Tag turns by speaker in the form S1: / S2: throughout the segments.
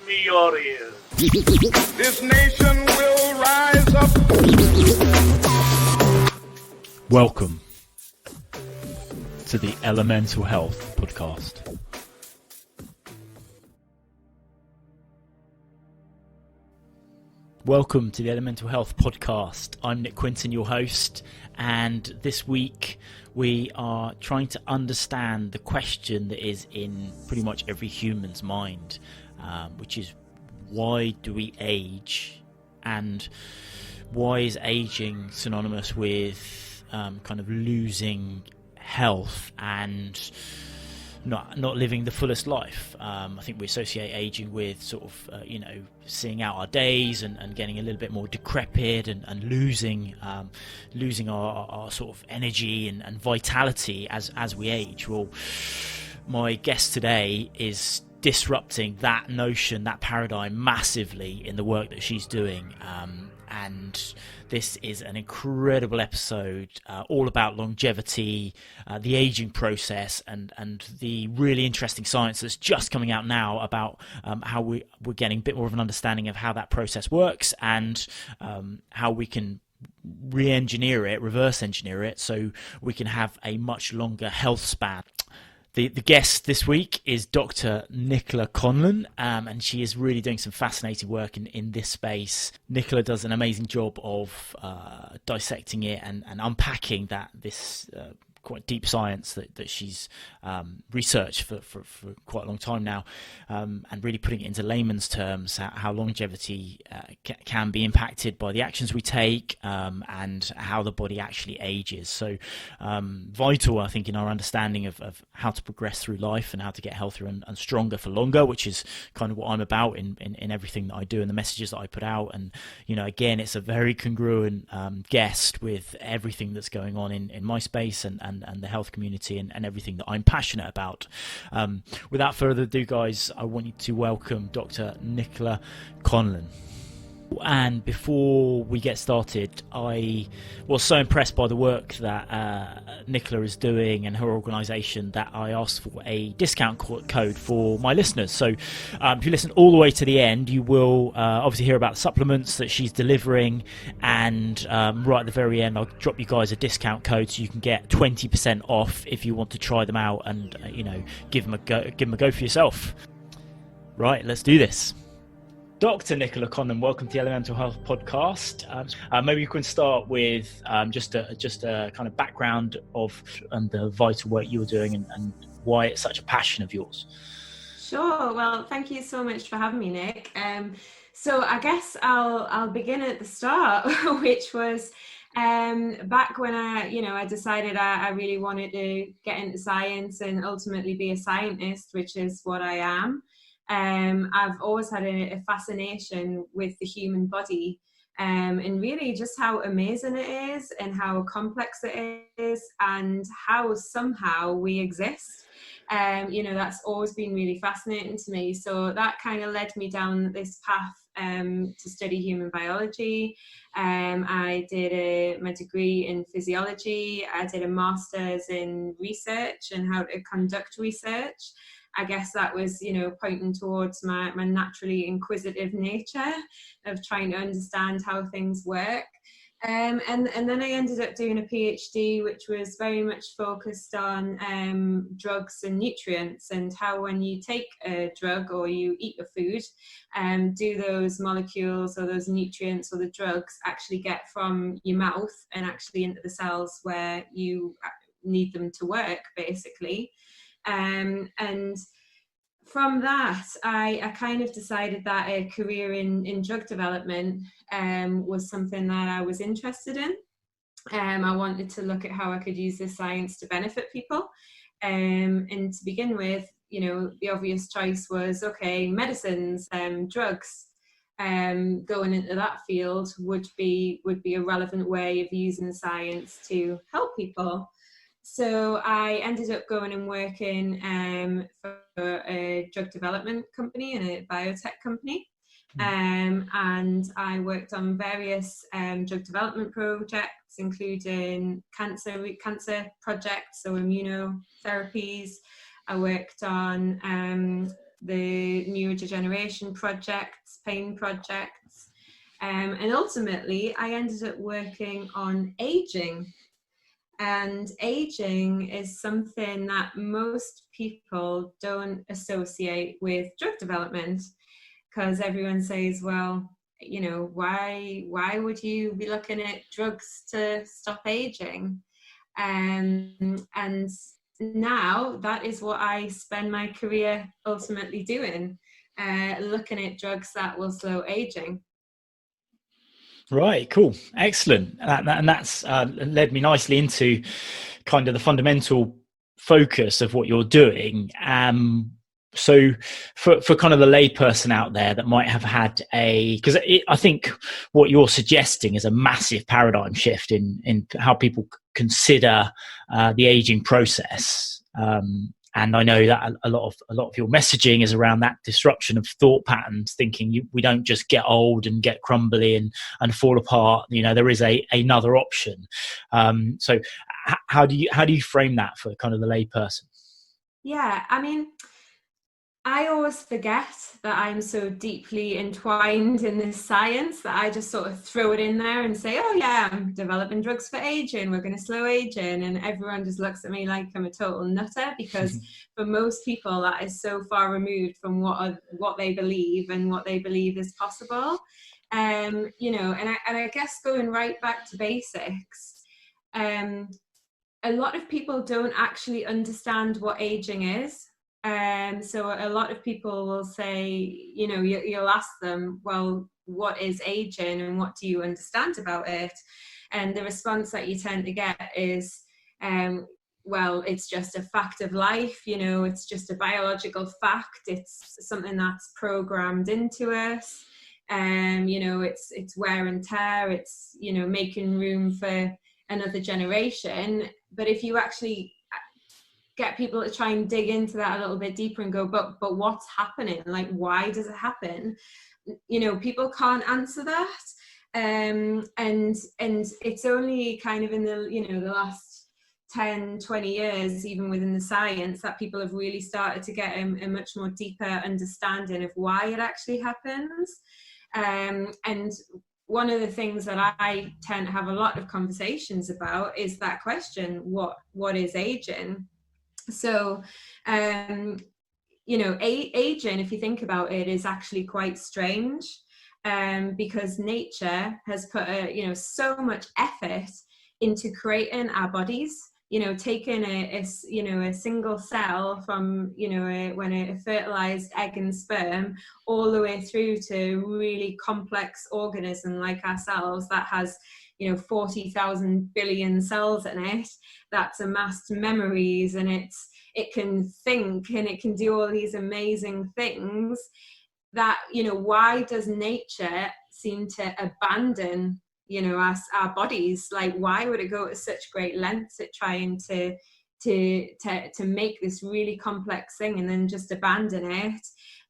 S1: me your ears.
S2: This nation will rise up.
S3: Welcome to the Elemental Health Podcast. Welcome to the Elemental Health Podcast. I'm Nick Quinton, your host, and this week we are trying to understand the question that is in pretty much every human's mind, which is, why do we age, and why is aging synonymous with kind of losing health and not living the fullest life? I think we associate aging with sort of seeing out our days and getting a little bit more decrepit and losing our sort of energy and vitality as we age. Well, my guest today is disrupting that notion, that paradigm massively in the work that she's doing, and this is an incredible episode all about longevity, the aging process, and the really interesting science that's just coming out now about how we're getting a bit more of an understanding of how that process works, and how we can reverse engineer it, so we can have a much longer health span. The guest this week is Dr Nichola Conlon, and she is really doing some fascinating work in this space. Nichola does an amazing job of dissecting it and unpacking this quite deep science that she's researched for quite a long time now, and really putting it into layman's terms, how longevity can be impacted by the actions we take, and how the body actually ages. So vital, I think, in our understanding of how to progress through life and how to get healthier and stronger for longer, which is kind of what I'm about in everything that I do and the messages that I put out. And again, it's a very congruent guest with everything that's going on in my space and the health community and everything that I'm passionate about. Without further ado, guys, I want you to welcome Dr. Nichola Conlon. And before we get started, I was so impressed by the work that Nichola is doing and her organisation that I asked for a discount code for my listeners. So if you listen all the way to the end, you will obviously hear about the supplements that she's delivering, and right at the very end, I'll drop you guys a discount code so you can get 20% off if you want to try them out and give them a go for yourself. Right, let's do this. Dr. Nichola Conlon, welcome to the Elemental Health Podcast. Maybe you can start with just a kind of background of the vital work you're doing and why it's such a passion of yours.
S4: Sure. Well, thank you so much for having me, Nick. So I guess I'll begin at the start, which was back when I decided I really wanted to get into science and ultimately be a scientist, which is what I am. I've always had a fascination with the human body, and really just how amazing it is and how complex it is and how somehow we exist. That's always been really fascinating to me. So that kind of led me down this path to study human biology. I did my degree in physiology. I did a master's in research and how to conduct research. I guess that was, pointing towards my naturally inquisitive nature of trying to understand how things work. And then I ended up doing a PhD, which was very much focused on drugs and nutrients, and how when you take a drug or you eat a food, do those molecules or those nutrients or the drugs actually get from your mouth and actually into the cells where you need them to work, basically. And from that, I kind of decided that a career in drug development was something that I was interested in. I wanted to look at how I could use this science to benefit people. And to begin with, the obvious choice was, okay, medicines, drugs. Going into that field would be a relevant way of using science to help people. So I ended up going and working for a drug development company and a biotech company. And I worked on various drug development projects, including cancer projects, so immunotherapies. I worked on the neurodegeneration projects, pain projects. And ultimately, I ended up working on aging. And aging is something that most people don't associate with drug development, because everyone says, well, you know, why would you be looking at drugs to stop aging? And now that is what I spend my career ultimately doing, looking at drugs that will slow aging.
S3: Right, cool, excellent. And that's led me nicely into kind of the fundamental focus of what you're doing. So for kind of the layperson out there that might have had because I think what you're suggesting is a massive paradigm shift in how people consider the aging process. And I know that a lot of your messaging is around that disruption of thought patterns, thinking we don't just get old and get crumbly and fall apart. You know, there is another option. So how do you frame that for kind of the layperson?
S4: Yeah, I mean, I always forget that I'm so deeply entwined in this science that I just sort of throw it in there and say, oh yeah, I'm developing drugs for aging, we're going to slow aging. And everyone just looks at me like I'm a total nutter, because for most people that is so far removed from what they believe and what they believe is possible. You know, and I guess going right back to basics, a lot of people don't actually understand what aging is. So a lot of people will say, you know, you'll ask them, well, what is aging and what do you understand about it? And the response that you tend to get is, well, it's just a fact of life, you know, it's just a biological fact. It's something that's programmed into us. You know, it's wear and tear. It's, you know, making room for another generation. But if you actually get people to try and dig into that a little bit deeper and go, but what's happening? Like, why does it happen? You know, people can't answer that. And it's only kind of in the, you know, the last 10, 20 years, even within the science, that people have really started to get a much more deeper understanding of why it actually happens. And one of the things that I tend to have a lot of conversations about is that question, what is aging? So, you know, aging, if you think about it, is actually quite strange, because nature has put you know, so much effort into creating our bodies. You know, taking you know, a single cell from, you know, when a fertilized egg and sperm, all the way through to really complex organism like ourselves that has, you know, 40,000 billion cells in it, that's amassed memories, and it can think, and it can do all these amazing things. That, you know, why does nature seem to abandon, you know, our bodies? Like, why would it go to such great lengths at trying to make this really complex thing and then just abandon it,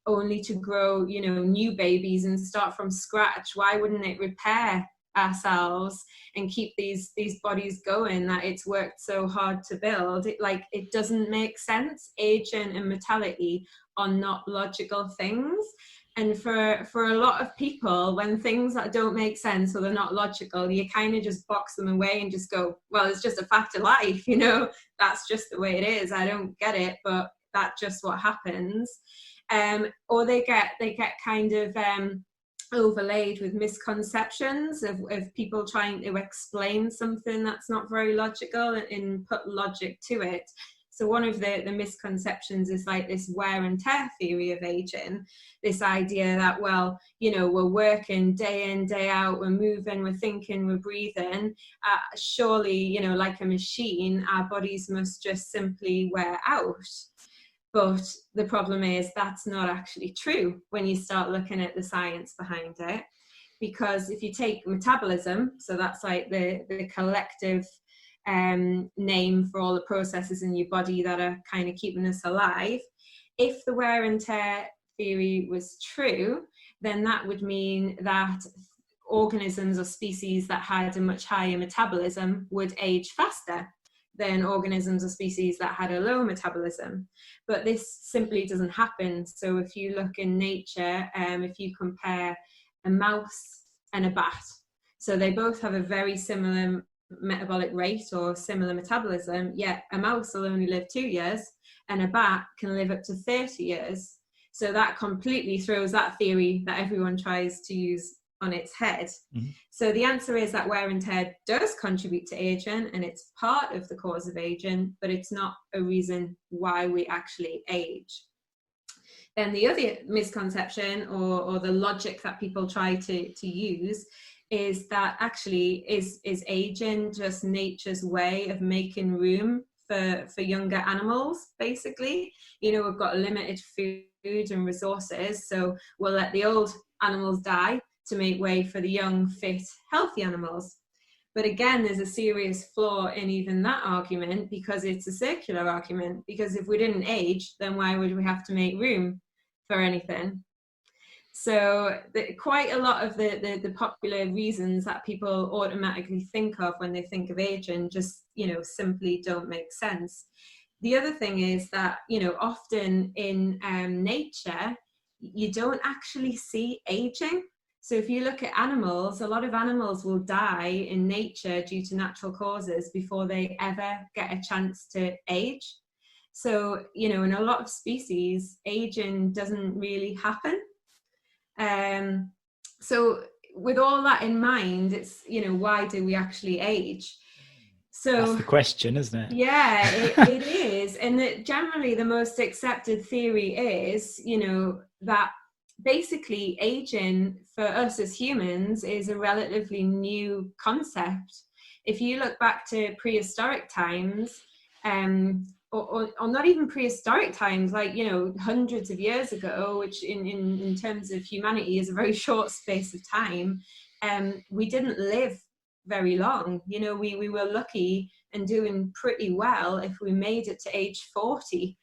S4: only to grow, you know, new babies and start from scratch? Why wouldn't it repair ourselves and keep these bodies going that it's worked so hard to build? It doesn't make sense. Aging and mortality are not logical things. And for a lot of people, when things that don't make sense or they're not logical, you kind of just box them away and just go, well, it's just a fact of life, you know, that's just the way it is. I don't get it, but that's just what happens. Or they get kind of overlaid with misconceptions of people trying to explain something that's not very logical and put logic to it. So one of the misconceptions is like this wear and tear theory of aging, this idea that, well, you know, we're working day in, day out, we're moving, we're thinking, we're breathing. Surely, you know, like a machine, our bodies must just simply wear out. But the problem is that's not actually true when you start looking at the science behind it. Because if you take metabolism, so that's like the collective name for all the processes in your body that are kind of keeping us alive, if the wear and tear theory was true, then that would mean that organisms or species that had a much higher metabolism would age faster, than organisms or species that had a low metabolism. But this simply doesn't happen. So if you look in nature, if you compare a mouse and a bat, so they both have a very similar metabolic rate or similar metabolism, yet a mouse will only live 2 years and a bat can live up to 30 years. So that completely throws that theory that everyone tries to use on its head. Mm-hmm. So the answer is that wear and tear does contribute to aging, and it's part of the cause of aging, but it's not a reason why we actually age. Then the other misconception or the logic that people try to use is that actually is aging just nature's way of making room for younger animals, basically. You know, we've got limited food and resources, so we'll let the old animals die to make way for the young, fit, healthy animals. But again, there's a serious flaw in even that argument, because it's a circular argument. Because if we didn't age, then why would we have to make room for anything? So quite a lot of the popular reasons that people automatically think of when they think of aging just, you know, simply don't make sense. The other thing is that, you know, often in nature, you don't actually see aging. So if you look at animals, a lot of animals will die in nature due to natural causes before they ever get a chance to age. So, you know, in a lot of species, aging doesn't really happen. So with all that in mind, it's, you know, why do we actually age? So
S3: that's the question, isn't it?
S4: Yeah, it is. And that generally the most accepted theory is, you know, that basically aging for us as humans is a relatively new concept. If you look back to prehistoric times, or not even prehistoric times, like, you know, hundreds of years ago, which in terms of humanity is a very short space of time, we didn't live very long. You know, we were lucky and doing pretty well if we made it to age 40.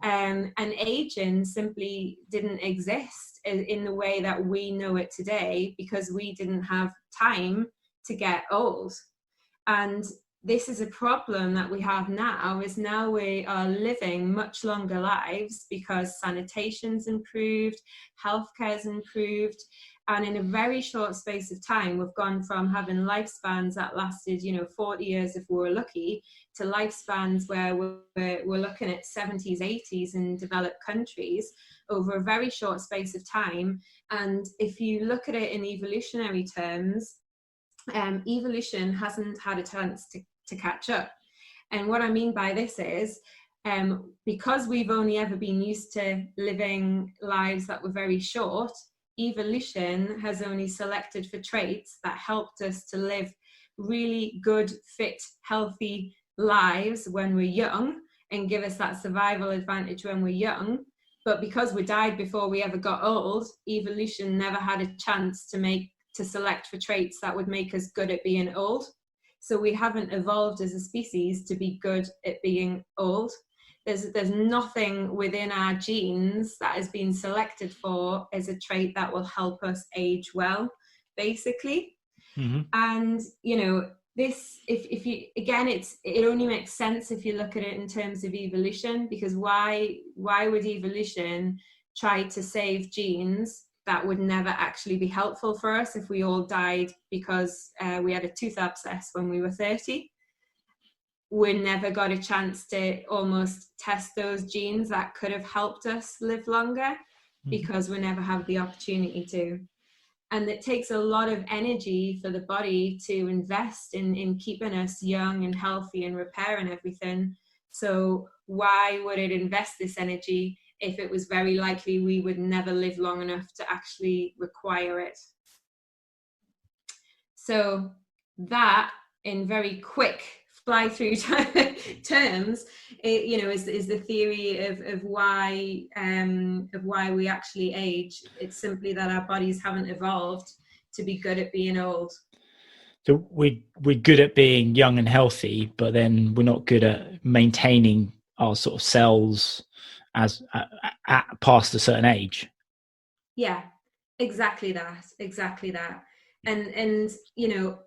S4: And aging simply didn't exist in the way that we know it today, because we didn't have time to get old. And this is a problem that we have now, is now we are living much longer lives because sanitation's improved, healthcare's improved, and in a very short space of time, we've gone from having lifespans that lasted, you know, 40 years if we were lucky, to lifespans where we're looking at 70s, 80s in developed countries over a very short space of time. And if you look at it in evolutionary terms, evolution hasn't had a chance to catch up. And what I mean by this is, because we've only ever been used to living lives that were very short, evolution has only selected for traits that helped us to live really good, fit, healthy lives when we're young and give us that survival advantage when we're young. But because we died before we ever got old, evolution never had a chance to select for traits that would make us good at being old. So we haven't evolved as a species to be good at being old. There's nothing within our genes that has been selected for as a trait that will help us age well, basically. Mm-hmm. And, you know, this, if you, again, it only makes sense if you look at it in terms of evolution, because why would evolution try to save genes that would never actually be helpful for us if we all died because we had a tooth abscess when we were 30? We never got a chance to almost test those genes that could have helped us live longer, because we never have the opportunity to. And it takes a lot of energy for the body to invest in keeping us young and healthy and repairing everything. So why would it invest this energy if it was very likely we would never live long enough to actually require it? So that, in very quick fly through terms, it, you know, is the theory of why we actually age. It's simply that our bodies haven't evolved to be good at being old.
S3: So we're good at being young and healthy, but then we're not good at maintaining our sort of cells as at past a certain age.
S4: Yeah, exactly that. And you know,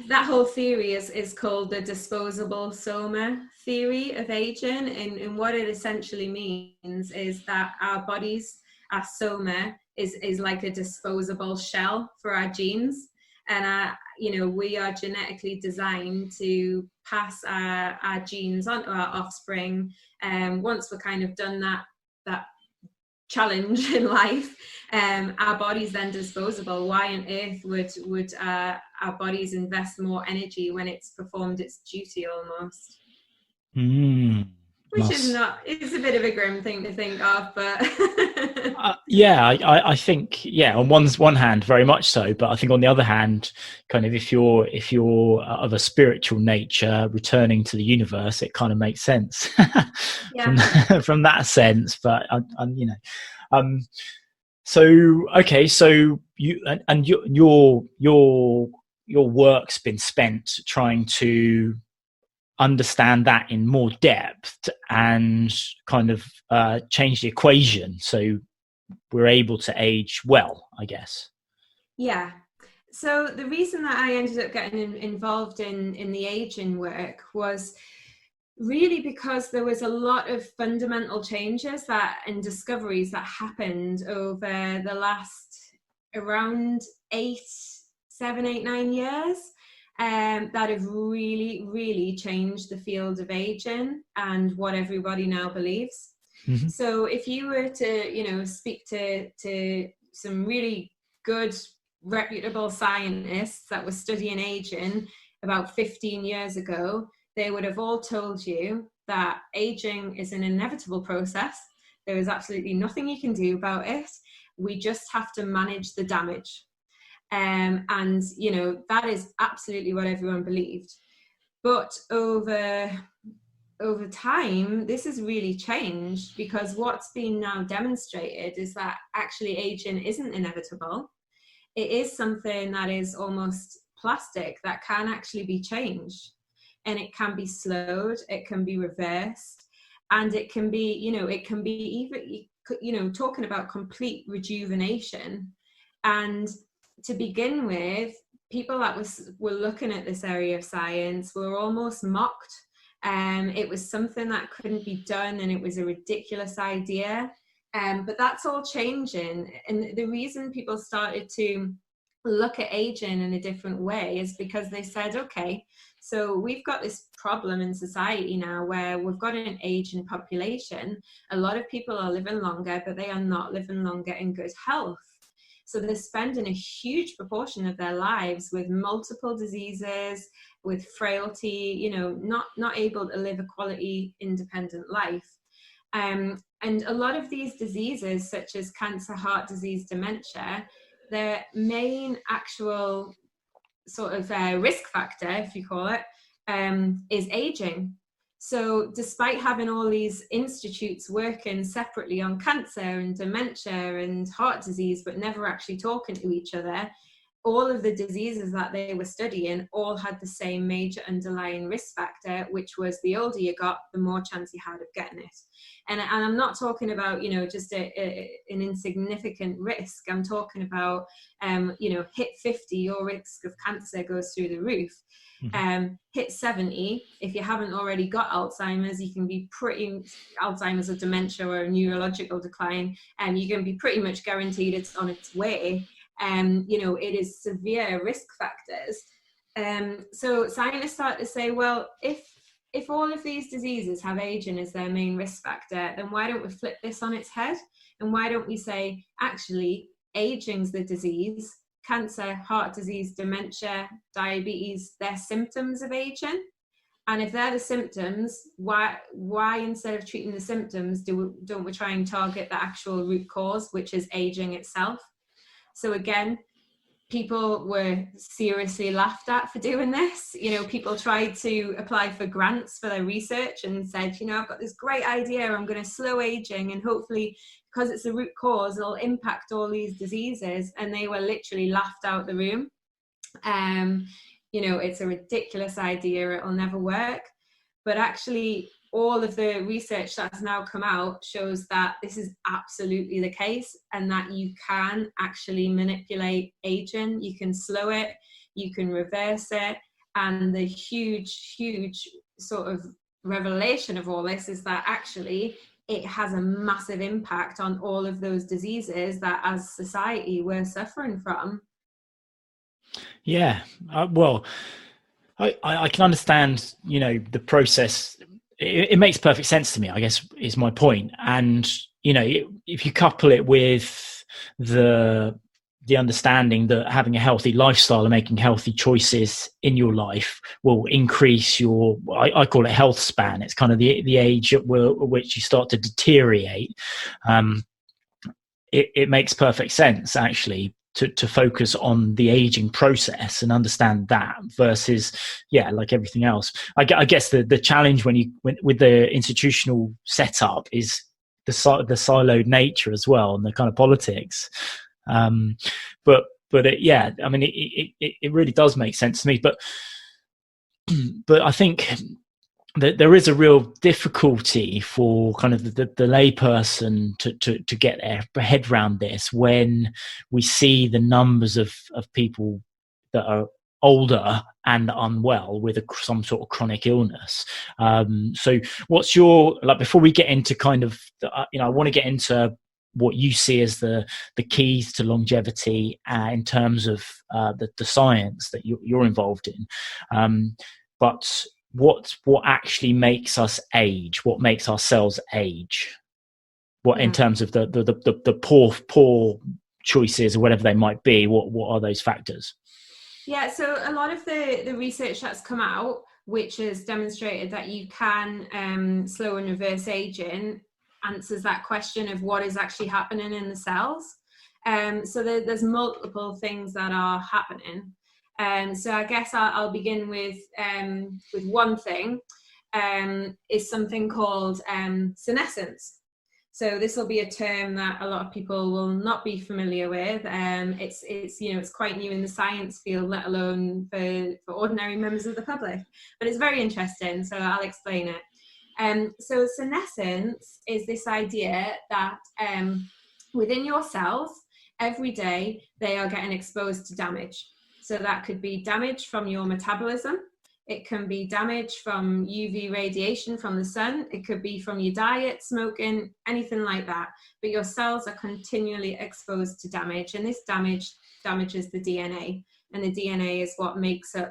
S4: that whole theory is called the disposable soma theory of aging, and what it essentially means is that our bodies, our soma is like a disposable shell for our genes, and we are genetically designed to pass our genes on to our offspring. Once we're kind of done that challenge in life, our body's then disposable. Why on earth would our bodies invest more energy when it's performed its duty almost? Which is not, it's a bit of a grim thing to think of, but
S3: I think, on one hand very much so, but I think on the other hand, kind of if you're of a spiritual nature returning to the universe, it kind of makes sense from that sense. But so okay, so you and your work's been spent trying to understand that in more depth and kind of change the equation so we're able to age well, I guess.
S4: Yeah. So the reason that I ended up getting involved in the aging work was really because there was a lot of fundamental changes and discoveries that happened over the last around 7, 8, 9 years. That have really, really changed the field of aging and what everybody now believes. Mm-hmm. So if you were to, speak to some really good, reputable scientists that were studying aging about 15 years ago, they would have all told you that aging is an inevitable process. There is absolutely nothing you can do about it. We just have to manage the damage. And that is absolutely what everyone believed. But over time, this has really changed, because what's been now demonstrated is that actually aging isn't inevitable. It is something that is almost plastic, that can actually be changed, and it can be slowed, it can be reversed, and it can be, it can be even, talking about complete rejuvenation. And to begin with, people that were looking at this area of science were almost mocked. It was something that couldn't be done, and it was a ridiculous idea. But that's all changing. And the reason people started to look at aging in a different way is because they said, okay, so we've got this problem in society now where we've got an aging population. A lot of people are living longer, but they are not living longer in good health. So they're spending a huge proportion of their lives with multiple diseases, with frailty, not able to live a quality, independent life. And a lot of these diseases, such as cancer, heart disease, dementia, their main actual sort of risk factor, if you call it, is aging. So despite having all these institutes working separately on cancer and dementia and heart disease, but never actually talking to each other, all of the diseases that they were studying all had the same major underlying risk factor, which was the older you got, the more chance you had of getting it. And I'm not talking about, just an insignificant risk. I'm talking about, hit 50, your risk of cancer goes through the roof. Mm-hmm. Hit 70, if you haven't already got Alzheimer's, you can be Alzheimer's or dementia or a neurological decline, and you can be pretty much guaranteed it's on its way. It is severe risk factors. So scientists start to say, well, if all of these diseases have aging as their main risk factor, then why don't we flip this on its head? And why don't we say, actually, aging's the disease, cancer, heart disease, dementia, diabetes, they're symptoms of aging. And if they're the symptoms, why instead of treating the symptoms, don't we try and target the actual root cause, which is aging itself? So again, people were seriously laughed at for doing this. People tried to apply for grants for their research and said, I've got this great idea, I'm going to slow aging, and hopefully, because it's a root cause, it'll impact all these diseases. And they were literally laughed out the room. It's a ridiculous idea, it'll never work. But actually, all of the research that's now come out shows that this is absolutely the case, and that you can actually manipulate aging. You can slow it, you can reverse it. And the huge sort of revelation of all this is that actually it has a massive impact on all of those diseases that as society we're suffering from.
S3: Yeah, well, I can understand, the process. It makes perfect sense to me, I guess, is my point. And, if you couple it with the understanding that having a healthy lifestyle and making healthy choices in your life will increase your, I call it health span. It's kind of the age at which you start to deteriorate. It makes perfect sense, actually, to focus on the aging process and understand that versus, like everything else. I guess the challenge with the institutional setup is the siloed nature as well, and the kind of politics. But it really does make sense to me. But I think that there is a real difficulty for kind of the layperson to get their head around this when we see the numbers of people that are older and unwell with some sort of chronic illness. So what's your, before we get into kind of, I want to get into what you see as the keys to longevity in terms of the science that you're involved in. But what actually makes us age? What makes our cells age? In terms of the poor choices or whatever they might be? What are those factors?
S4: Yeah, so a lot of the research that's come out, which has demonstrated that you can slow and reverse aging, answers that question of what is actually happening in the cells. So there's multiple things that are happening. So I guess I'll begin with one thing, is something called senescence. So this will be a term that a lot of people will not be familiar with. It's quite new in the science field, let alone for ordinary members of the public. But it's very interesting, so I'll explain it. So senescence is this idea that within your cells, every day they are getting exposed to damage. So that could be damage from your metabolism. It can be damage from UV radiation from the sun. It could be from your diet, smoking, anything like that. But your cells are continually exposed to damage, and this damage damages the DNA. And the DNA is what makes up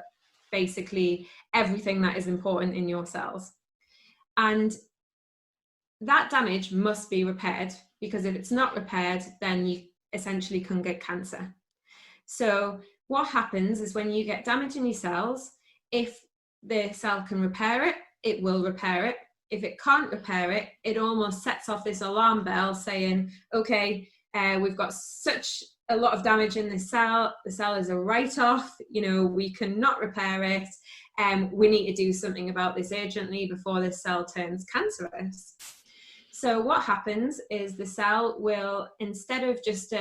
S4: basically everything that is important in your cells. And that damage must be repaired, because if it's not repaired, then you essentially can get cancer. So what happens is when you get damage in your cells, if the cell can repair it, it will repair it. If it can't repair it, it almost sets off this alarm bell saying, okay, we've got such a lot of damage in the cell is a write-off, we cannot repair it, we need to do something about this urgently before this cell turns cancerous. So what happens is the cell will, instead of just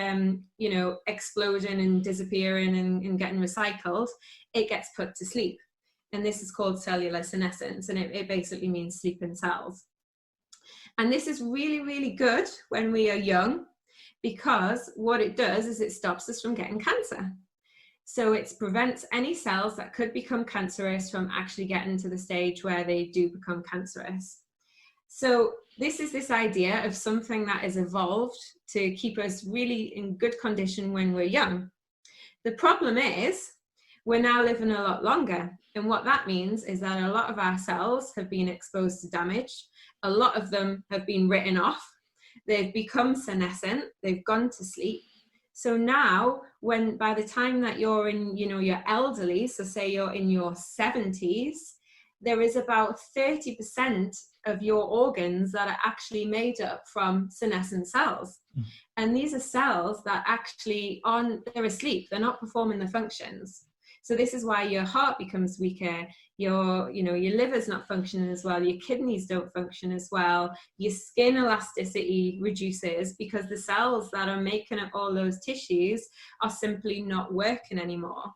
S4: exploding and disappearing and getting recycled, it gets put to sleep. And this is called cellular senescence, and it basically means sleeping cells. And this is really, really good when we are young, because what it does is it stops us from getting cancer. So it prevents any cells that could become cancerous from actually getting to the stage where they do become cancerous. So this is this idea of something that is evolved to keep us really in good condition when we're young. The problem is we're now living a lot longer. And what that means is that a lot of our cells have been exposed to damage. A lot of them have been written off. They've become senescent. They've gone to sleep. So now, by the time that you're in, your elderly, so say you're in your 70s, there is about 30% of your organs that are actually made up from senescent cells. And these are cells that actually they're asleep. They're not performing the functions. So this is why your heart becomes weaker, your liver's not functioning as well, your kidneys don't function as well, your skin elasticity reduces, because the cells that are making up all those tissues are simply not working anymore.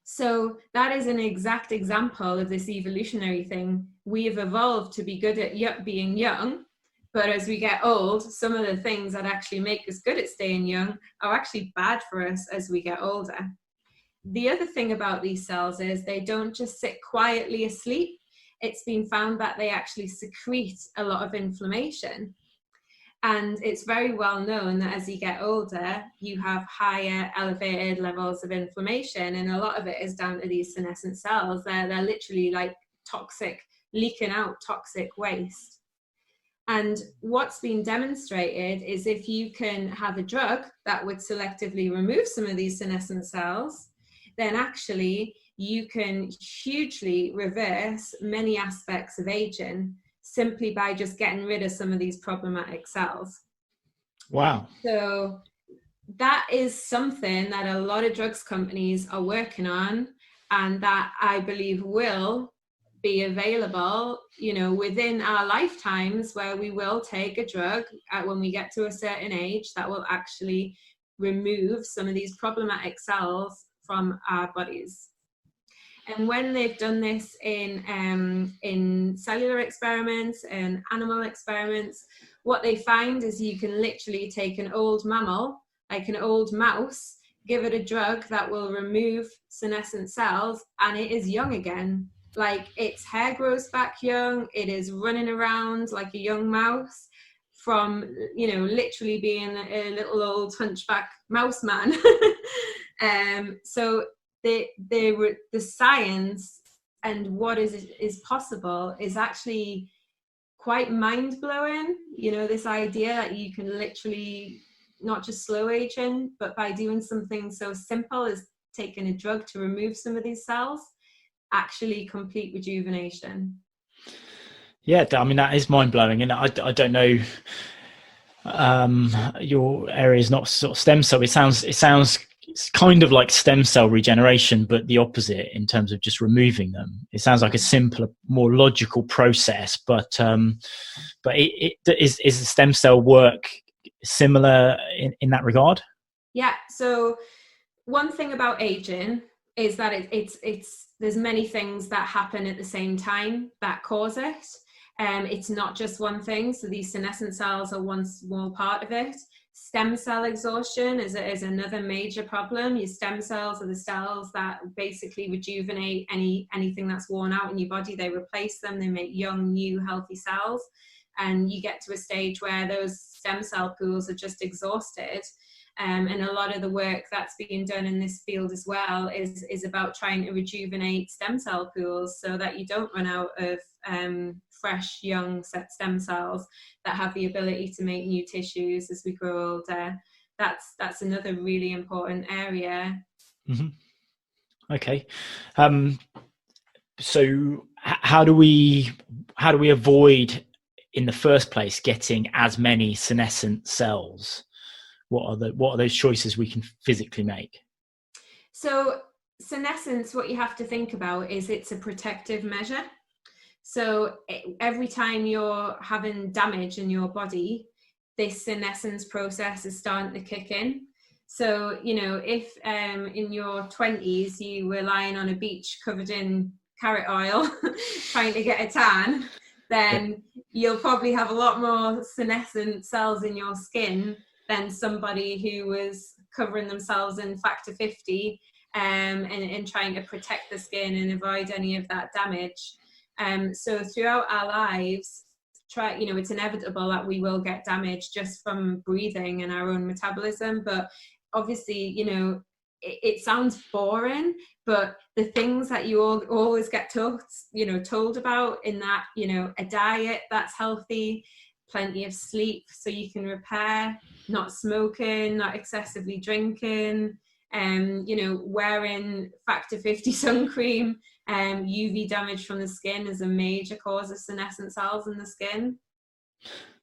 S4: So that is an exact example of this evolutionary thing. We have evolved to be good at being young, but as we get old, some of the things that actually make us good at staying young are actually bad for us as we get older. the other thing about these cells is they don't just sit quietly asleep. It's been found that they actually secrete a lot of inflammation. And it's very well known that as you get older, you have higher elevated levels of inflammation. And a lot of it is down to these senescent cells. They're literally like toxic, leaking out toxic waste. And what's been demonstrated is if you can have a drug that would selectively remove some of these senescent cells, then actually you can hugely reverse many aspects of aging simply by just getting rid of some of these problematic cells.
S3: Wow.
S4: So that is something that a lot of drugs companies are working on, and that I believe will be available, within our lifetimes, where we will take a drug when we get to a certain age that will actually remove some of these problematic cells from our bodies. And when they've done this in cellular experiments and animal experiments, what they find is you can literally take an old mammal, like an old mouse, give it a drug that will remove senescent cells, and it is young again. Like, its hair grows back young, it is running around like a young mouse, from literally being a little old hunchback mouse man. So the science and what is possible is actually quite mind-blowing. This idea that you can literally not just slow aging, but by doing something so simple as taking a drug to remove some of these cells, actually complete rejuvenation.
S3: Yeah, I mean, that is mind-blowing. And I don't know, your area is not sort of stem cell. It sounds it's kind of like stem cell regeneration, but the opposite in terms of just removing them. It sounds like a simpler, more logical process, but it is the stem cell work similar in that regard? Yeah.
S4: So one thing about aging is that it's there's many things that happen at the same time that cause it. It's not just one thing. So these senescent cells are one small part of it. Stem cell exhaustion is another major problem. Your stem cells are the cells that basically rejuvenate anything that's worn out in your body. They replace them. They make young, new, healthy cells. And you get to a stage where those stem cell pools are just exhausted. And a lot of the work that's being done in this field as well is about trying to rejuvenate stem cell pools so that you don't run out of fresh, young stem cells that have the ability to make new tissues as we grow older. That's another really important area.
S3: Mm-hmm. Okay. So how do we avoid, in the first place, getting as many senescent cells? What are those choices we can physically make?
S4: So senescence, what you have to think about is it's a protective measure. So every time you're having damage in your body, this senescence process is starting to kick in. So, if in your 20s you were lying on a beach covered in carrot oil trying to get a tan, then you'll probably have a lot more senescent cells in your skin than somebody who was covering themselves in factor 50 and trying to protect the skin and avoid any of that damage. So throughout our lives, it's inevitable that we will get damage just from breathing and our own metabolism. But obviously, it sounds boring, but the things that you always get told about in that, a diet that's healthy, plenty of sleep so you can repair, not smoking, not excessively drinking, wearing factor 50 sun cream, UV damage from the skin is a major cause of senescent cells in the skin.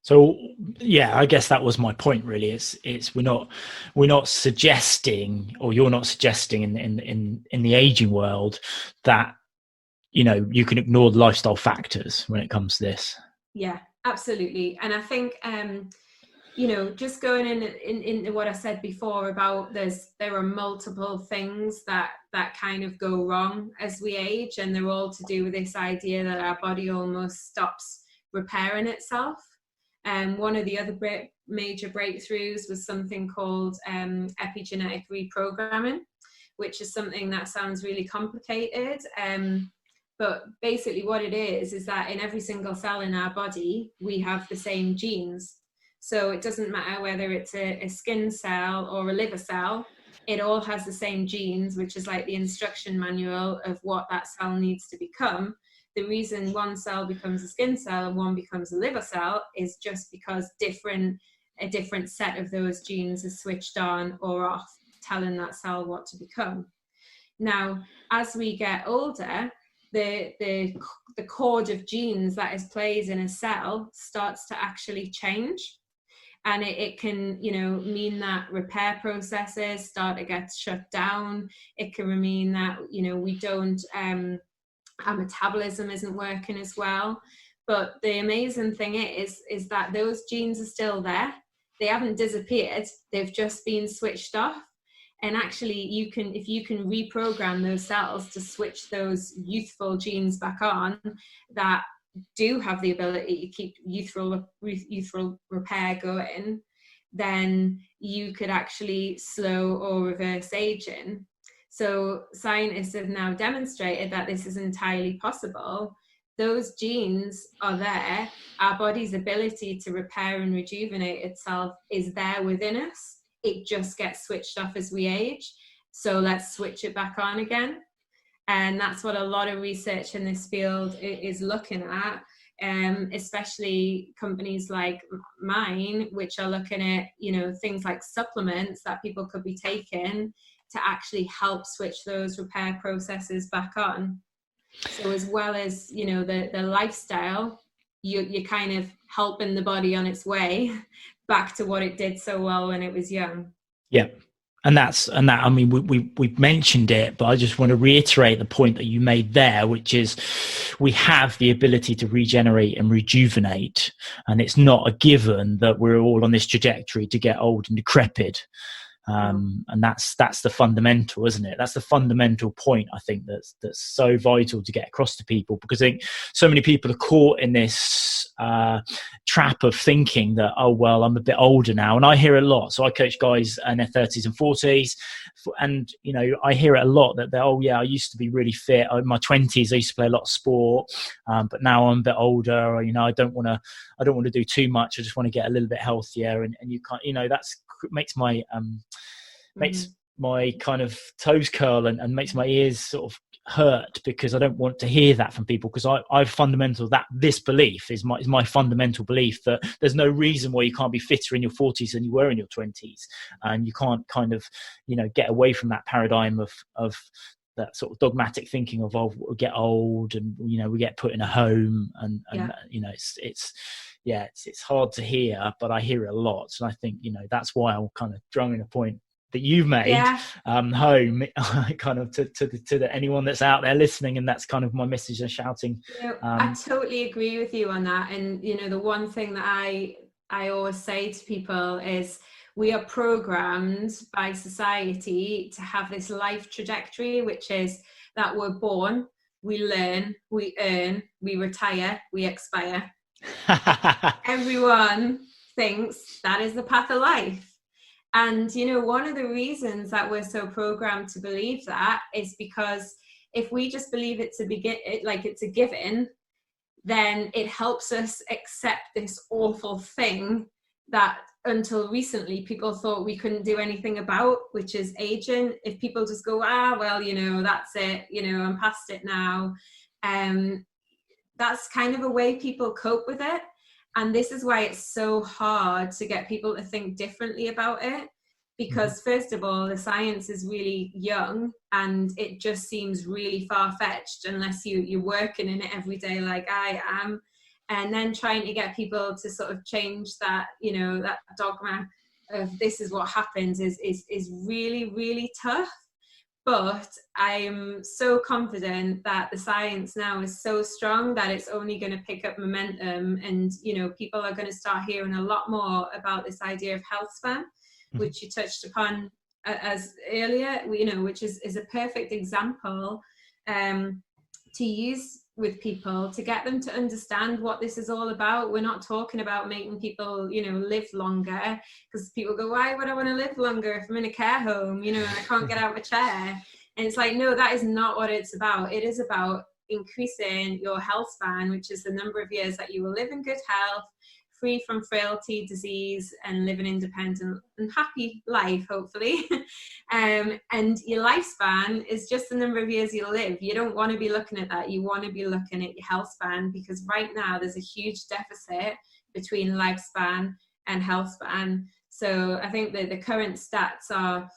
S3: So yeah, I guess that was my point really. It's we're not suggesting, or you're not suggesting in the aging world that you can ignore the lifestyle factors when it comes to this.
S4: Yeah, absolutely. And I think just going into what I said before about there are multiple things that kind of go wrong as we age, and they're all to do with this idea that our body almost stops repairing itself. One of the other major breakthroughs was something called epigenetic reprogramming, which is something that sounds really complicated. But basically what it is that in every single cell in our body, we have the same genes. So it doesn't matter whether it's a skin cell or a liver cell, it all has the same genes, which is like the instruction manual of what that cell needs to become. The reason one cell becomes a skin cell and one becomes a liver cell is just because a different set of those genes is switched on or off, telling that cell what to become. Now, as we get older, the code of genes that is plays in a cell starts to actually change. And it can, mean that repair processes start to get shut down. It can mean that, we don't, our metabolism isn't working as well. But the amazing thing is that those genes are still there. They haven't disappeared. They've just been switched off. And actually, if you can reprogram those cells to switch those youthful genes back on, that do have the ability to keep youthful repair going, then you could actually slow or reverse aging. So scientists have now demonstrated that this is entirely possible. Those genes are there. Our body's ability to repair and rejuvenate itself is there within us. It just gets switched off as we age. So let's switch it back on again. And that's what a lot of research in this field is looking at, especially companies like mine, which are looking at, things like supplements that people could be taking to actually help switch those repair processes back on. So as well as, the lifestyle, you're kind of helping the body on its way back to what it did so well when it was young.
S3: Yeah. And that, I mean, we've mentioned it, but I just want to reiterate the point that you made there, which is we have the ability to regenerate and rejuvenate. And it's not a given that we're all on this trajectory to get old and decrepit. And that's the fundamental, isn't it? That's the fundamental point, I think, that's so vital to get across to people, because I think so many people are caught in this trap of thinking that, oh, well, I'm a bit older now. And I hear a lot. So I coach guys in their 30s and 40s. And, I hear it a lot that oh, yeah, I used to be really fit. In my 20s, I used to play a lot of sport. But now I'm a bit older. Or, I don't want to do too much. I just want to get a little bit healthier. And you can't, that's makes my my kind of toes curl and makes my ears sort of hurt, because I don't want to hear that from people, because I've fundamental that this belief is my fundamental belief that there's no reason why you can't be fitter in your 40s than you were in your 20s, and you can't kind of get away from that paradigm of that sort of dogmatic thinking of, oh, we'll get old and we get put in a home and it's hard to hear, but I hear it a lot. And I think that's why I'm kind of drawing a point that you've made home kind of to anyone that's out there listening, and that's kind of my message and shouting.
S4: I totally agree with you on that. And the one thing that I always say to people is, we are programmed by society to have this life trajectory, which is that we're born, we learn, we earn, we retire, we expire. Everyone thinks that is the path of life. And, one of the reasons that we're so programmed to believe that is because if we just believe it to begin, like it's a given, then it helps us accept this awful thing that until recently people thought we couldn't do anything about, which is aging. If people just go, that's it, I'm past it now. That's kind of a way people cope with it. And this is why it's so hard to get people to think differently about it. Because first of all, the science is really young and it just seems really far-fetched unless you're working in it every day like I am. And then trying to get people to sort of change that, that dogma of this is what happens is really, really tough. But I'm so confident that the science now is so strong that it's only going to pick up momentum, and people are going to start hearing a lot more about this idea of health span, which you touched upon as earlier, which is a perfect example to use with people to get them to understand what this is all about. We're not talking about making people, live longer, because people go, why would I want to live longer if I'm in a care home, and I can't get out of a chair? And it's like, no, that is not what it's about. It is about increasing your health span, which is the number of years that you will live in good health, free from frailty, disease, and live an independent and happy life, hopefully. And your lifespan is just the number of years you'll live. You don't want to be looking at that. You want to be looking at your health span, because right now there's a huge deficit between lifespan and health span. So I think that the current stats are,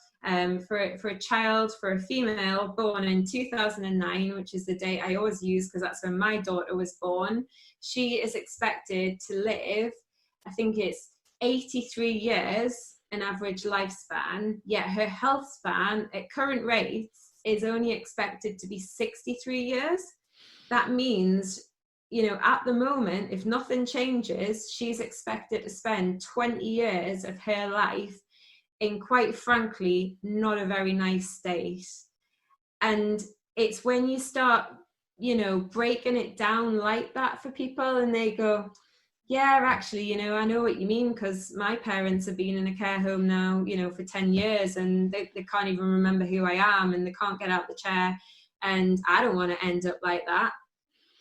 S4: for a child, for a female born in 2009, which is the date I always use because that's when my daughter was born, she is expected to live, I think it's 83 years, an average lifespan, yet her health span at current rates is only expected to be 63 years. That means, at the moment, if nothing changes, she's expected to spend 20 years of her life in, quite frankly, not a very nice state. And it's when you start, breaking it down like that for people, and they go, yeah, actually, I know what you mean, because my parents have been in a care home now, for 10 years, and they can't even remember who I am, and they can't get out the chair, and I don't want to end up like that.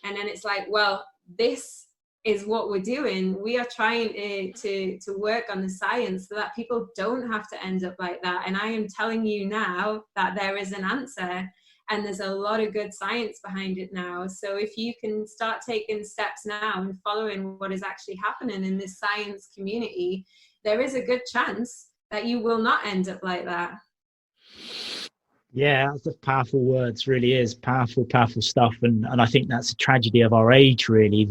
S4: And then it's like, well, this is what we're doing. We are trying to work on the science so that people don't have to end up like that. And I am telling you now that there is an answer, and there's a lot of good science behind it now. So if you can start taking steps now and following what is actually happening in this science community, there is a good chance that you will not end up like that.
S3: Yeah, that's powerful words. Really is powerful stuff, and I think that's a tragedy of our age, really.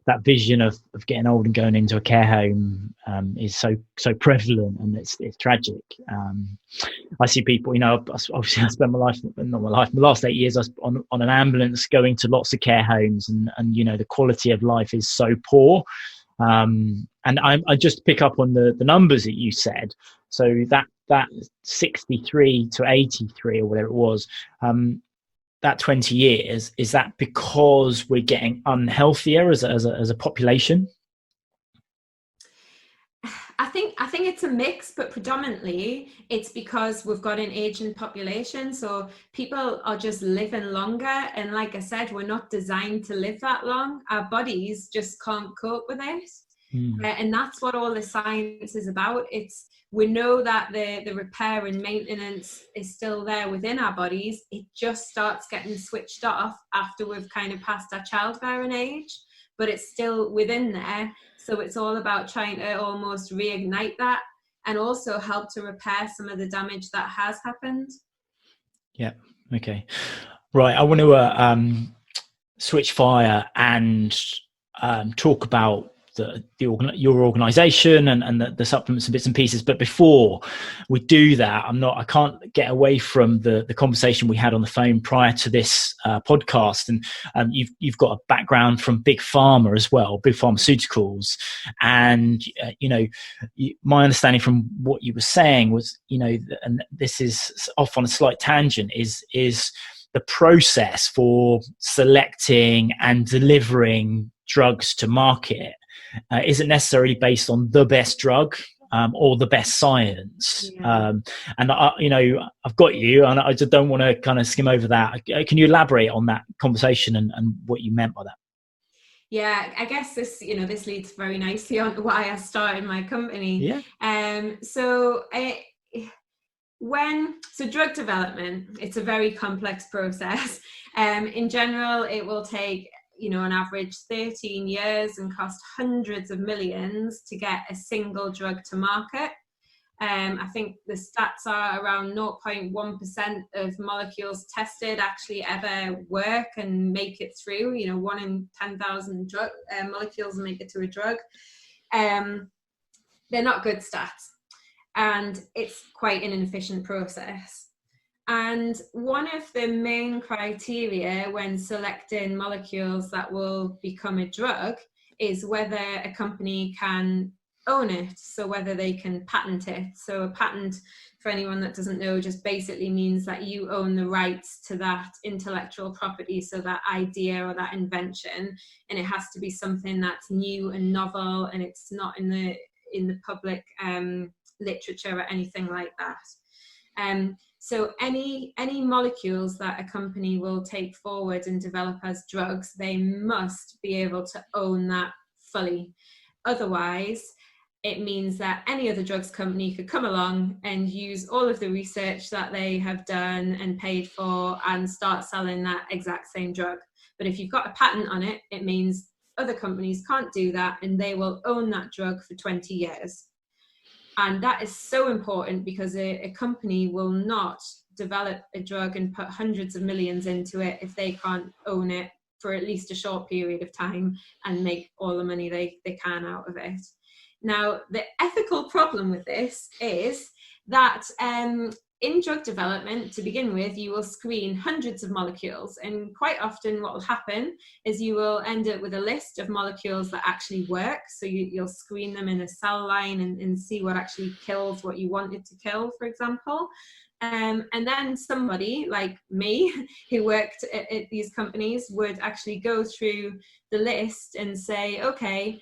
S3: That vision of getting old and going into a care home is so prevalent, and it's tragic. I see people, obviously I spent my last 8 years on an ambulance going to lots of care homes, and the quality of life is so poor. And I just pick up on the numbers that you said. So that 63 to 83 or whatever it was, that 20 years, is that because we're getting unhealthier as a population?
S4: I think it's a mix, but predominantly it's because we've got an aging population, so people are just living longer, and like I said, we're not designed to live that long. Our bodies just can't cope with it. And that's what all the science is about. We know that the repair and maintenance is still there within our bodies. It just starts getting switched off after we've kind of passed our childbearing age, but it's still within there. So it's all about trying to almost reignite that, and also help to repair some of the damage that has happened.
S3: Yeah. Okay. Right. I want to switch fire and talk about your organization and the supplements and bits and pieces. But before we do that, I can't get away from the conversation we had on the phone prior to this podcast. And you've got a background from big pharma as well, big pharmaceuticals. And, my understanding from what you were saying was, and this is off on a slight tangent, is the process for selecting and delivering drugs to market isn't necessarily based on the best drug or the best science. Yeah. And I've got you, and I just don't want to kind of skim over that. Can you elaborate on that conversation and what you meant by that?
S4: Yeah, I guess this leads very nicely on to why I started my company.
S3: Yeah.
S4: So drug development, it's a very complex process. In general, it will take on average 13 years and cost hundreds of millions to get a single drug to market. I think the stats are around 0.1% of molecules tested actually ever work and make it through. 1 in 10,000 molecules make it to a drug. They're not good stats, and it's quite an inefficient process. And one of the main criteria when selecting molecules that will become a drug is whether a company can own it, so whether they can patent it. So a patent, for anyone that doesn't know, just basically means that you own the rights to that intellectual property, so that idea or that invention, and it has to be something that's new and novel, and it's not in the public literature or anything like that. So any molecules that a company will take forward and develop as drugs, they must be able to own that fully. Otherwise, it means that any other drugs company could come along and use all of the research that they have done and paid for and start selling that exact same drug. But if you've got a patent on it, it means other companies can't do that, and they will own that drug for 20 years. And that is so important, because a company will not develop a drug and put hundreds of millions into it if they can't own it for at least a short period of time and make all the money they can out of it. Now, the ethical problem with this is that in drug development, to begin with, you will screen hundreds of molecules, and quite often what will happen is you will end up with a list of molecules that actually work. So you'll screen them in a cell line and see what actually kills what you want it to kill, for example. And then somebody like me who worked at these companies would actually go through the list and say, okay,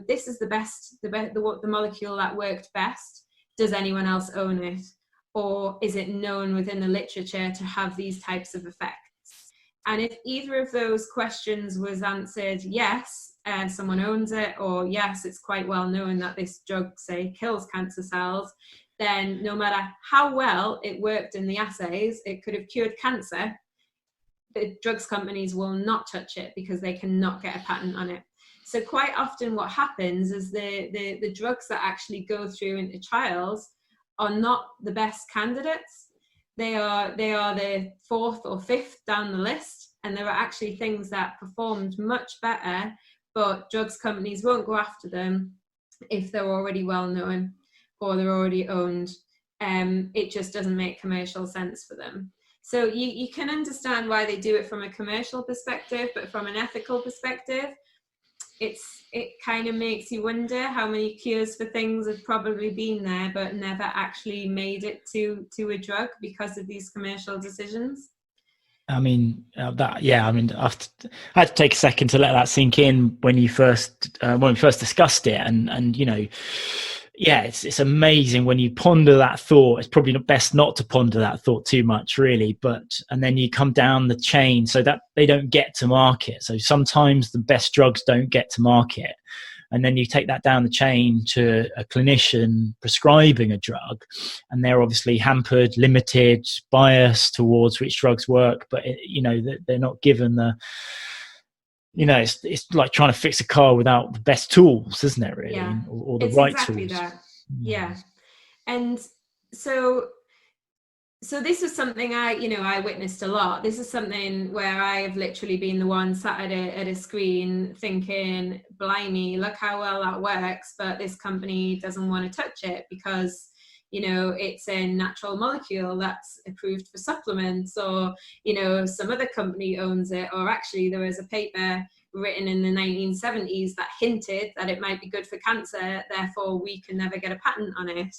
S4: this is the molecule that worked best. Does anyone else own it? Or is it known within the literature to have these types of effects? And if either of those questions was answered yes, someone owns it, or yes, it's quite well known that this drug, say, kills cancer cells, then no matter how well it worked in the assays, it could have cured cancer, the drugs companies will not touch it because they cannot get a patent on it. So quite often what happens is the drugs that actually go through into trials are not the best candidates. They are the fourth or fifth down the list, and there are actually things that performed much better, but drugs companies won't go after them if they're already well known or they're already owned. It just doesn't make commercial sense for them. So you can understand why they do it from a commercial perspective, but from an ethical perspective, it kind of makes you wonder how many cures for things have probably been there but never actually made it to a drug because of these commercial decisions.
S3: I mean, I had to take a second to let that sink in when we first discussed it, and you know, yeah, it's amazing when you ponder that thought. It's probably best not to ponder that thought too much, really. And then you come down the chain so that they don't get to market. So sometimes the best drugs don't get to market. And then you take that down the chain to a clinician prescribing a drug, and they're obviously hampered, limited, biased towards which drugs work. But they're not given the. It's like trying to fix a car without the best tools, isn't it? Really,
S4: yeah.
S3: or the
S4: it's
S3: right
S4: exactly
S3: tools.
S4: That. Yeah, and so this is something I witnessed a lot. This is something where I have literally been the one sat at a screen thinking, blimey, look how well that works, but this company doesn't want to touch it because it's a natural molecule that's approved for supplements, or some other company owns it, or actually there was a paper written in the 1970s that hinted that it might be good for cancer, therefore we can never get a patent on it.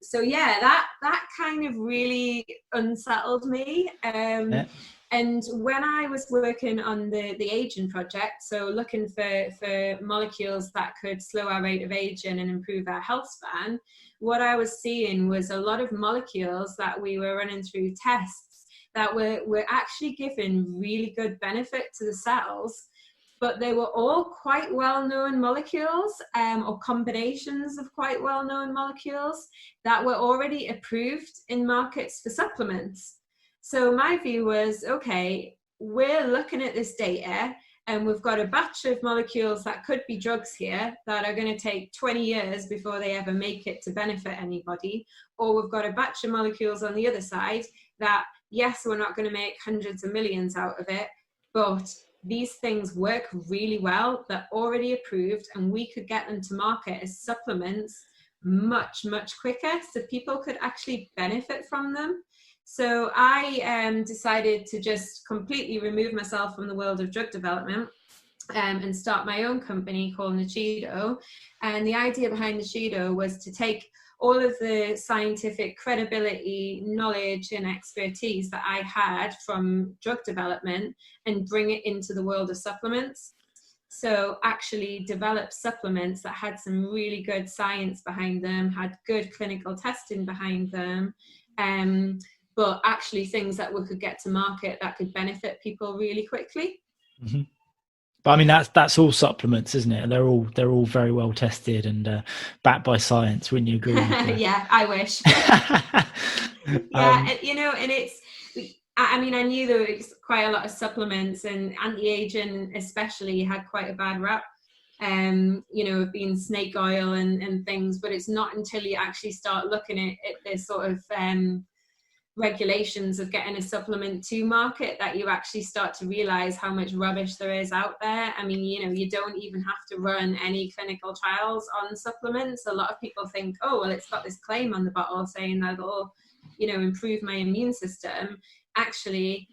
S4: So yeah, that kind of really unsettled me.
S3: Yeah.
S4: And when I was working on the aging project, so looking for molecules that could slow our rate of aging and improve our health span, what I was seeing was a lot of molecules that we were running through tests that were actually giving really good benefit to the cells, but they were all quite well-known molecules, or combinations of quite well-known molecules that were already approved in markets for supplements. So my view was, okay, we're looking at this data and we've got a batch of molecules that could be drugs here that are going to take 20 years before they ever make it to benefit anybody. Or we've got a batch of molecules on the other side that, yes, we're not going to make hundreds of millions out of it, but these things work really well. They're already approved and we could get them to market as supplements much, much quicker so people could actually benefit from them. So I decided to just completely remove myself from the world of drug development and start my own company called Nichido. And the idea behind Nichido was to take all of the scientific credibility, knowledge and expertise that I had from drug development and bring it into the world of supplements. So actually developed supplements that had some really good science behind them, had good clinical testing behind them, but actually things that we could get to market that could benefit people really quickly.
S3: Mm-hmm. But I mean, that's all supplements, isn't it? They're all very well tested and backed by science. Wouldn't you agree?
S4: Yeah, I wish. Yeah, and it's, I mean, I knew there was quite a lot of supplements, and anti-aging especially had quite a bad rap, of being snake oil and things, but it's not until you actually start looking at the sort of regulations of getting a supplement to market that you actually start to realize how much rubbish there is out there. I mean, you don't even have to run any clinical trials on supplements. A lot of people think, oh, well, it's got this claim on the bottle saying that it'll, improve my immune system. Actually,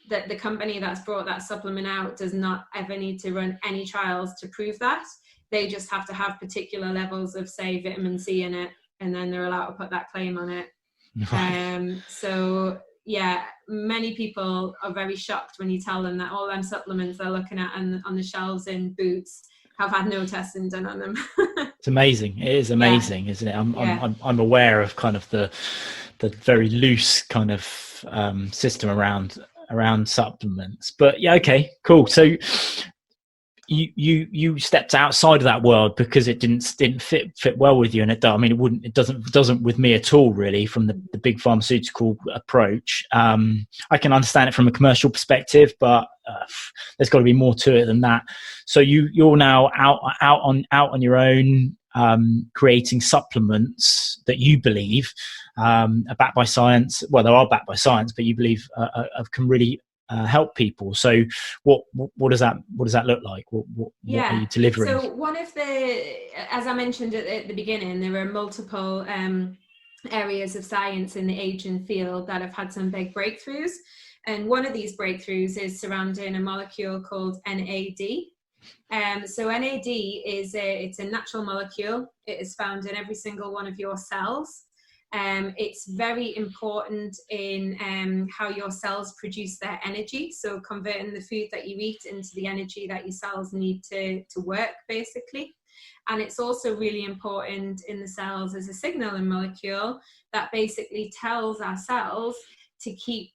S4: the company that's brought that supplement out does not ever need to run any trials to prove that. They just have to have particular levels of, say, vitamin C in it, and then they're allowed to put that claim on it. Right. So yeah, many people are very shocked when you tell them that all them supplements they're looking at on the shelves in Boots have had no testing done on them.
S3: It's amazing. It is amazing, yeah. Isn't it? I'm aware of kind of the very loose kind of system around supplements, but yeah, okay, cool. So you stepped outside of that world because it didn't fit well with you, and it doesn't with me at all, really, from the big pharmaceutical approach. I can understand it from a commercial perspective, but there's got to be more to it than that. So you're now out on your own, creating supplements that you believe are backed by science. Well, they are backed by science, but you believe can really help people. So what does that look like? What are you delivering?
S4: So one of as I mentioned at the beginning, there are multiple areas of science in the aging field that have had some big breakthroughs, and one of these breakthroughs is surrounding a molecule called NAD. So NAD it's a natural molecule. It is found in every single one of your cells. It's very important in how your cells produce their energy, so converting the food that you eat into the energy that your cells need to work, basically. And it's also really important in the cells as a signaling molecule that basically tells our cells to keep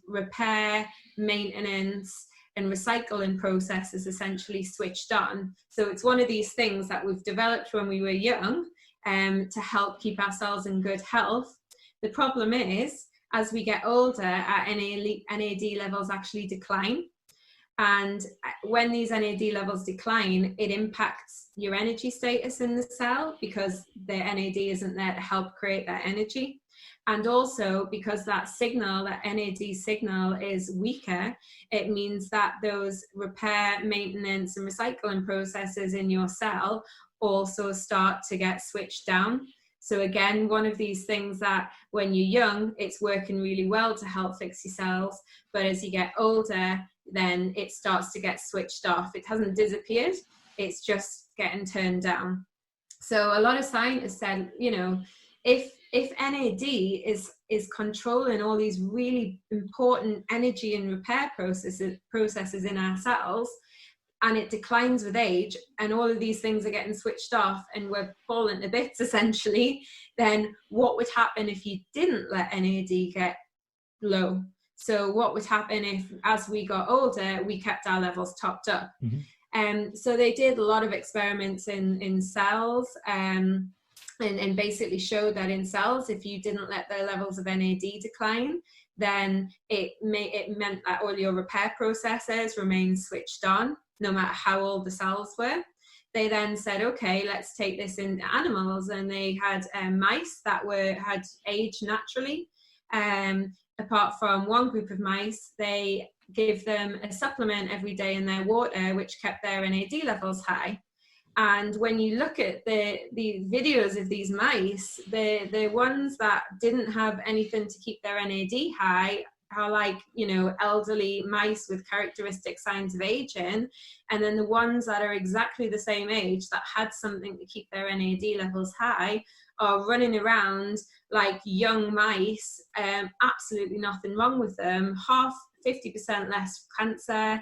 S4: repair, maintenance, and recycling processes essentially switched on. So it's one of these things that we've developed when we were young, to help keep ourselves in good health. The problem is, as we get older, our NAD levels actually decline. And when these NAD levels decline, it impacts your energy status in the cell because the NAD isn't there to help create that energy. And also because that NAD signal is weaker, it means that those repair, maintenance, and recycling processes in your cell also start to get switched down. So again, one of these things that when you're young, it's working really well to help fix your cells, but as you get older, then it starts to get switched off. It hasn't disappeared, it's just getting turned down. So a lot of scientists said, if NAD is controlling all these really important energy and repair processes in our cells, and it declines with age, and all of these things are getting switched off and we're falling to bits essentially, then what would happen if you didn't let NAD get low? So what would happen if, as we got older, we kept our levels topped up? Mm-hmm. So they did a lot of experiments in cells, and basically showed that in cells, if you didn't let their levels of NAD decline, then it meant that all your repair processes remained switched on, no matter how old the cells were. They then said, okay, let's take this into animals, and they had mice that had aged naturally. Apart from one group of mice, they gave them a supplement every day in their water, which kept their NAD levels high. And when you look at the videos of these mice, the ones that didn't have anything to keep their NAD high are like, elderly mice with characteristic signs of aging. And then the ones that are exactly the same age that had something to keep their NAD levels high are running around like young mice, absolutely nothing wrong with them, 50% less cancer,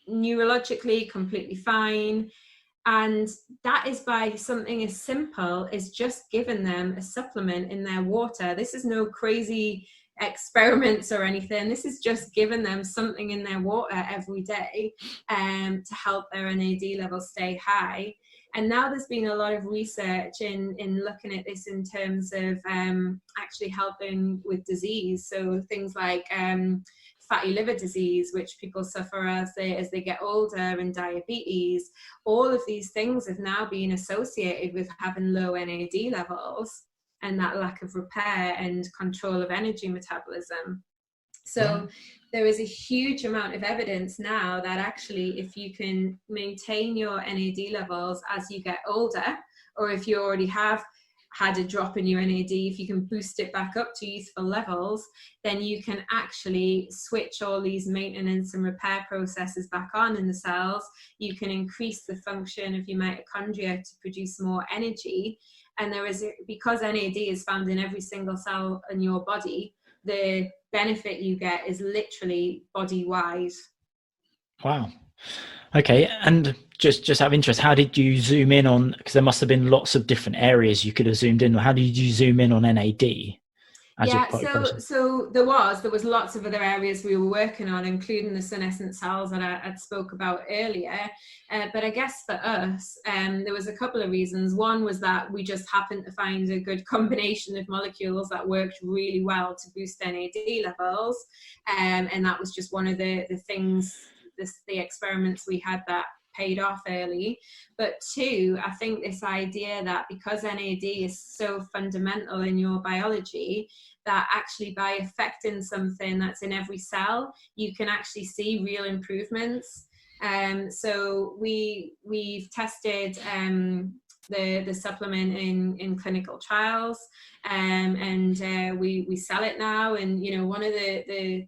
S4: neurologically completely fine. And that is by something as simple as just giving them a supplement in their water. This is no crazy experiments or anything. This is just giving them something in their water every day to help their NAD levels stay high. And now there's been a lot of research in looking at this in terms of actually helping with disease. So things like fatty liver disease, which people suffer as they get older, and diabetes. All of these things have now been associated with having low NAD levels and that lack of repair and control of energy metabolism. So there is a huge amount of evidence now that actually if you can maintain your NAD levels as you get older, or if you already have had a drop in your NAD, if you can boost it back up to youthful levels, then you can actually switch all these maintenance and repair processes back on in the cells. You can increase the function of your mitochondria to produce more energy. And because NAD is found in every single cell in your body, the benefit you get is literally body-wide.
S3: Wow. Okay, and just out of interest, how did you zoom in on, because there must have been lots of different areas you could have zoomed in on. How did you zoom in on NAD?
S4: So there was lots of other areas we were working on, including the senescent cells that I spoke about earlier. But I guess for us, there was a couple of reasons. One was that we just happened to find a good combination of molecules that worked really well to boost NAD levels. And that was just one of the things, the experiments we had that paid off early. But two, I think this idea that because NAD is so fundamental in your biology, that actually by affecting something that's in every cell, you can actually see real improvements. So we've tested the supplement in clinical trials, and we sell it now. And one of a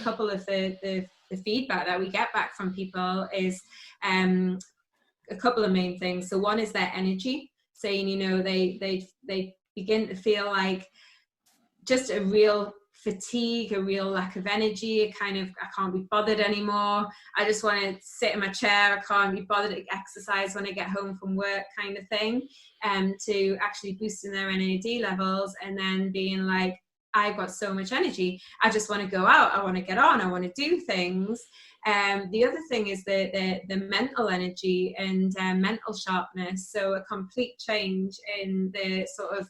S4: couple of the feedback that we get back from people is a couple of main things. So one is their energy, saying they begin to feel like just a real fatigue, a real lack of energy, I can't be bothered anymore. I just want to sit in my chair. I can't be bothered to exercise when I get home from work, kind of thing. To actually boosting their NAD levels, and then being like, I've got so much energy. I just want to go out. I want to get on. I want to do things. The other thing is the mental energy and mental sharpness. So a complete change in the sort of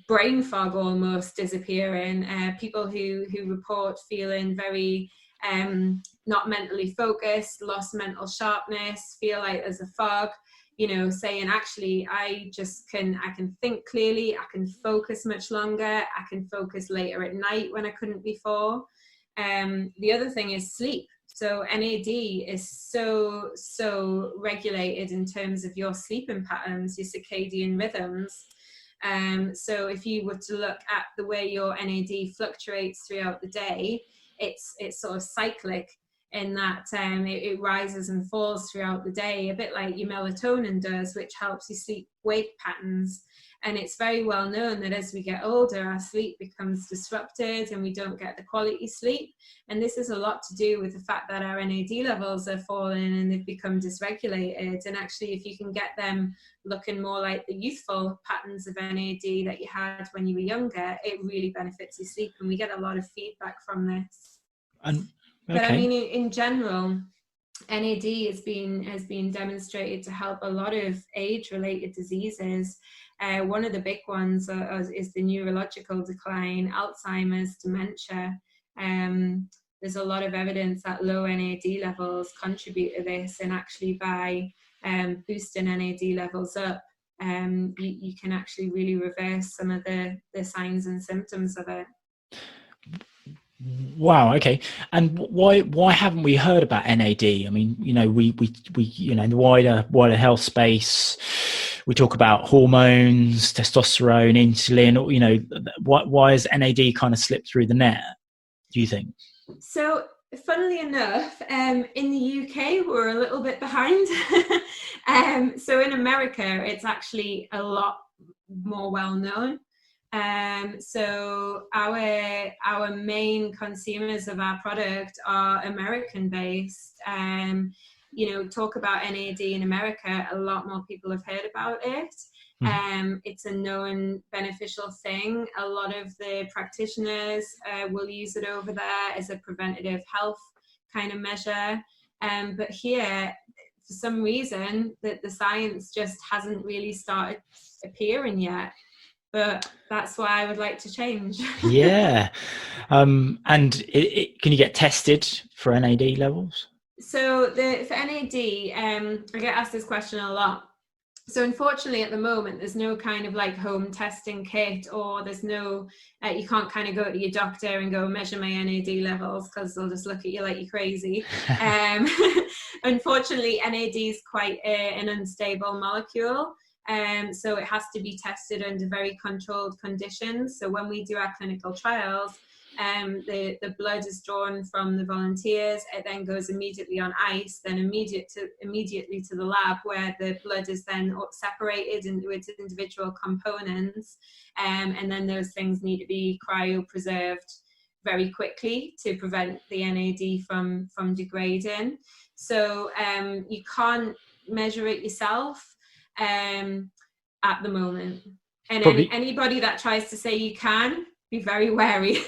S4: brain fog almost disappearing. People who report feeling very not mentally focused, lost mental sharpness, feel like there's a fog. Saying actually I can think clearly, I can focus much longer, I can focus later at night when I couldn't before. The other thing is sleep. So NAD is so regulated in terms of your sleeping patterns, your circadian rhythms. So if you were to look at the way your NAD fluctuates throughout the day, it's sort of cyclic, in that it rises and falls throughout the day, a bit like your melatonin does, which helps your sleep-wake patterns. And it's very well known that as we get older, our sleep becomes disrupted and we don't get the quality sleep. And this has a lot to do with the fact that our NAD levels are falling and they've become dysregulated. And actually, if you can get them looking more like the youthful patterns of NAD that you had when you were younger, it really benefits your sleep. And we get a lot of feedback from this. But I mean, in general, NAD has been demonstrated to help a lot of age-related diseases. One of the big ones is the neurological decline, Alzheimer's, dementia. There's a lot of evidence that low NAD levels contribute to this, and actually by boosting NAD levels up, you can actually really reverse some of the signs and symptoms of it.
S3: Wow. Okay. And why haven't we heard about NAD? I mean, we in the wider health space, we talk about hormones, testosterone, insulin. Why has NAD kind of slipped through the net, do you think?
S4: So, funnily enough, in the UK, we're a little bit behind. So in America, it's actually a lot more well known. So our main consumers of our product are American based. Talk about NAD in America, a lot more people have heard about it. It's a known beneficial thing. A lot of the practitioners will use it over there as a preventative health kind of measure. But here, for some reason, that the science just hasn't really started appearing yet. But that's why I would like to change.
S3: Yeah. And can you get tested for NAD levels?
S4: So for NAD, I get asked this question a lot. So unfortunately, at the moment, there's no kind of like home testing kit, or there's no, you can't kind of go to your doctor and go measure my NAD levels, because they'll just look at you like you're crazy. Unfortunately, NAD is quite an unstable molecule. So it has to be tested under very controlled conditions. So when we do our clinical trials, the blood is drawn from the volunteers. It then goes immediately on ice, then immediately to the lab, where the blood is then separated into its individual components, and then those things need to be cryopreserved very quickly to prevent the NAD from degrading. So you can't measure it yourself at the moment, and anybody that tries to say you can, be very wary.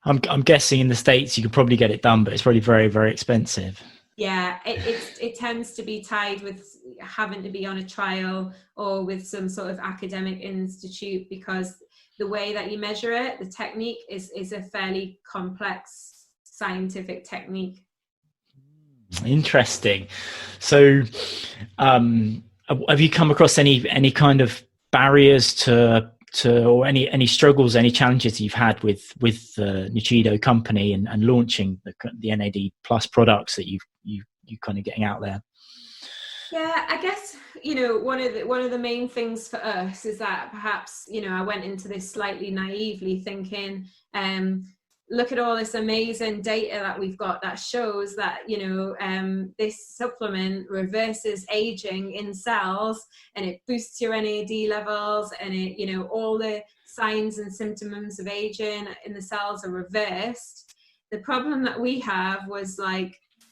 S3: I'm guessing in the States you could probably get it done, but it's probably very, very expensive.
S4: Yeah, it tends to be tied with having to be on a trial or with some sort of academic institute, because the way that you measure it, the technique is a fairly complex scientific technique.
S3: Interesting. So have you come across any kind of barriers to or any struggles, any challenges you've had with the Nichido company and launching the NAD plus products that you kind of getting out there?
S4: Yeah, I guess, one of the main things for us is that perhaps, I went into this slightly naively thinking, look at all this amazing data that we've got that shows that, this supplement reverses aging in cells, and it boosts your NAD levels, and it, all the signs and symptoms of aging in the cells are reversed. The problem that we have was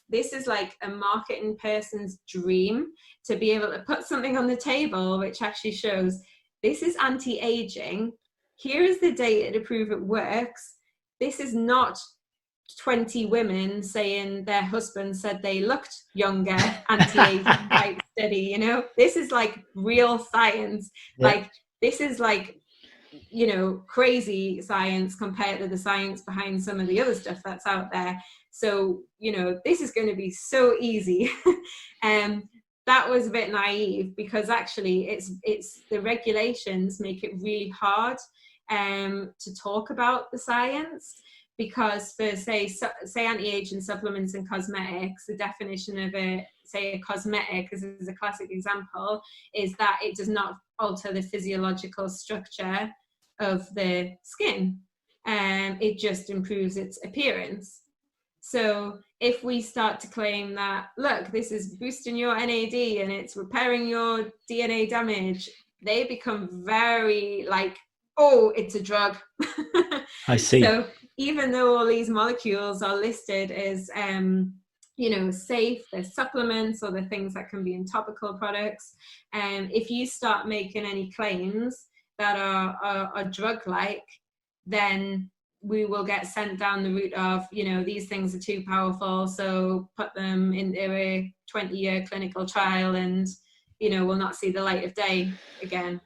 S4: this is like a marketing person's dream, to be able to put something on the table which actually shows this is anti-aging. Here is the data to prove it works. This is not 20 women saying their husband said they looked younger, anti-aging type study, This is like real science. Yeah. This is crazy science compared to the science behind some of the other stuff that's out there. So, this is going to be so easy. That was a bit naive, because actually it's the regulations make it really hard to talk about the science, because for say anti-aging supplements and cosmetics, the definition of a cosmetic, this is a classic example, is that it does not alter the physiological structure of the skin, it just improves its appearance. So if we start to claim that, look, this is boosting your NAD and it's repairing your DNA damage, they become very oh, it's a drug.
S3: I see.
S4: So even though all these molecules are listed as, safe, they're supplements or they're things that can be in topical products, if you start making any claims that are drug-like, then we will get sent down the route of, these things are too powerful, so put them into a 20-year clinical trial and, we'll not see the light of day again.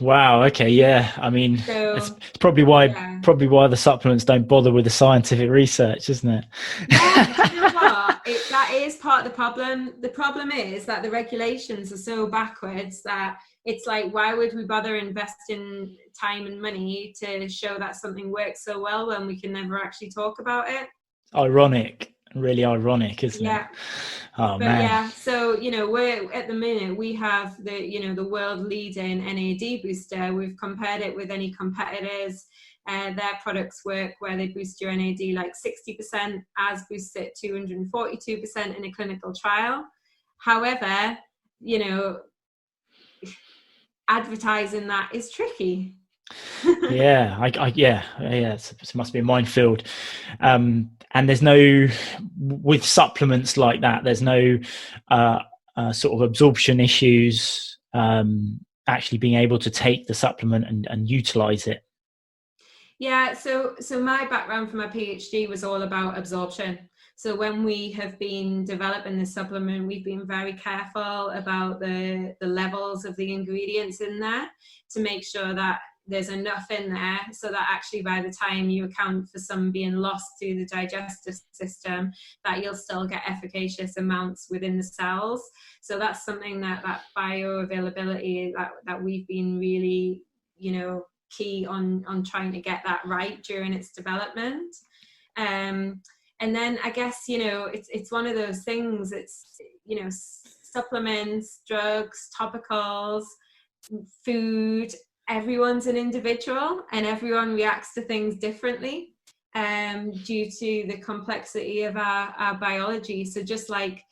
S3: Wow. Okay. Yeah. I mean, it's probably why the supplements don't bother with the scientific research, isn't it?
S4: Yeah, you know what? That is part of the problem. The problem is that the regulations are so backwards that it's like, why would we bother investing time and money to show that something works so well when we can never actually talk about it?
S3: Ironic. Really ironic, isn't it? Oh,
S4: but
S3: man.
S4: Yeah, so we're at the minute we have the world leading NAD booster. We've compared it with any competitors. Their products work where they boost your NAD 60%, as boosts it 242% in a clinical trial. However, advertising that is tricky.
S3: Yeah, it must be a minefield. And there's no, with supplements like that, there's no sort of absorption issues, actually being able to take the supplement and utilize it.
S4: Yeah, so my background for my PhD was all about absorption. So when we have been developing this supplement, we've been very careful about the levels of the ingredients in there to make sure that there's enough in there so that actually by the time you account for some being lost through the digestive system, that you'll still get efficacious amounts within the cells. So that's something that bioavailability that we've been really, key on trying to get that right during its development. And then I guess, it's one of those things, it's, supplements, drugs, topicals, food, everyone's an individual and everyone reacts to things differently due to the complexity of our biology. So just like,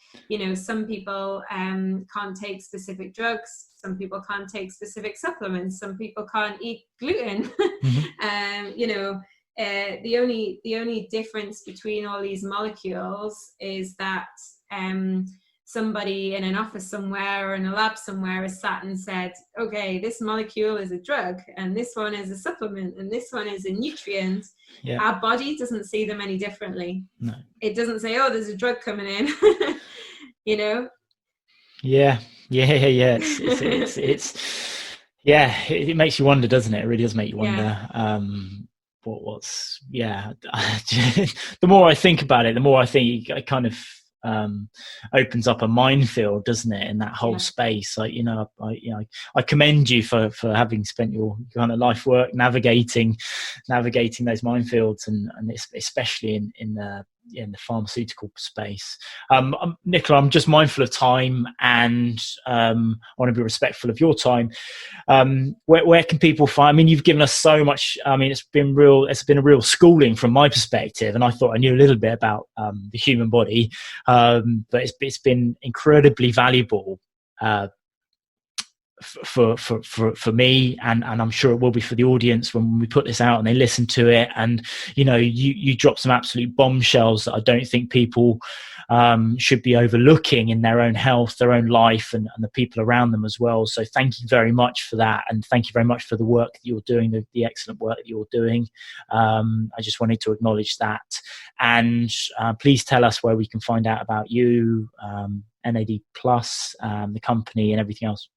S4: some people can't take specific drugs, some people can't take specific supplements, some people can't eat gluten. Mm-hmm. The only difference between all these molecules is that somebody in an office somewhere or in a lab somewhere has sat and said, okay, this molecule is a drug and this one is a supplement and this one is a nutrient. Yeah. Our body doesn't see them any differently. No. It doesn't say, oh, there's a drug coming in.
S3: Yeah. It's it makes you wonder, doesn't it? It really does make you wonder. Yeah. The more I think about it, the more I think it kind of opens up a minefield, doesn't it, in that whole space. Like, I commend you for having spent your kind of life work navigating those minefields, and especially in the pharmaceutical space. Nichola, I'm just mindful of time, and I want to be respectful of your time. Where can people find? I mean, you've given us so much. I mean, it's been a real schooling from my perspective, and I thought I knew a little bit about the human body, but it's been incredibly valuable for me, and I'm sure it will be for the audience when we put this out and they listen to it. And you drop some absolute bombshells that I don't think people should be overlooking in their own health, their own life, and the people around them as well. So thank you very much for that, and thank you very much for the work that you're doing, the excellent work that you're doing. I just wanted to acknowledge that, and please tell us where we can find out about you, NAD Plus, the company, and everything else.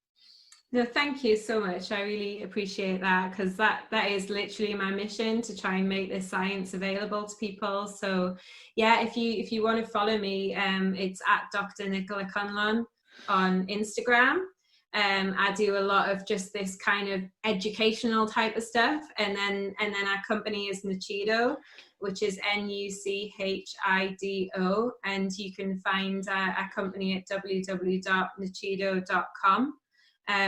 S4: No, thank you so much. I really appreciate that, because that is literally my mission, to try and make this science available to people. So yeah, if you want to follow me, it's at Dr Nichola Conlon on Instagram. I do a lot of just this kind of educational type of stuff, and then our company is Nuchido, which is NUCHIDO, and you can find our company at www.nuchido.com.